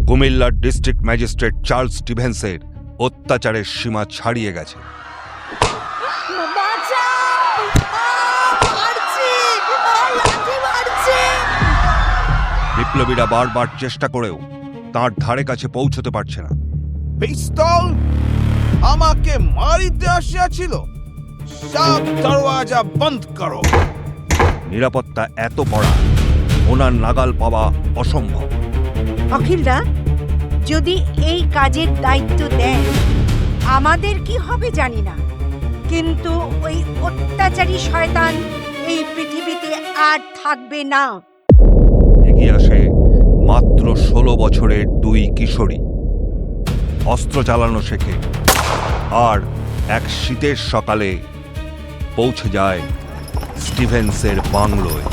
কুমিল্লার district magistrate Charles স্টিভেন্সের অত্যাচারের সীমা ছাড়িয়ে গেছে। বিপ্লবীরা বারবার চেষ্টা করেও তার ধারে কাছে পৌঁছতে পারছে না। পিস্তল আমাকে মারিতে আসিয়াছিল, সব দরওয়াজা বন্ধ করো। নিরাপত্তা এত কড়া, ওনার নাগাল পাওয়া অসম্ভব। অখিলদা, যদি এই কাজের দায়িত্ব দেন আমাদের কি হবে জানি না, কিন্তু ওই অত্যাচারী শয়তান এই পৃথিবীতে আর থাকবে না। এগিয়ে আসে মাত্র 16 বছরের দুই কিশোরী। অস্ত্র চালানো শেখে আর এক শীতের সকালে পৌঁছে যায় স্টিভেন্সের বাংলোয়।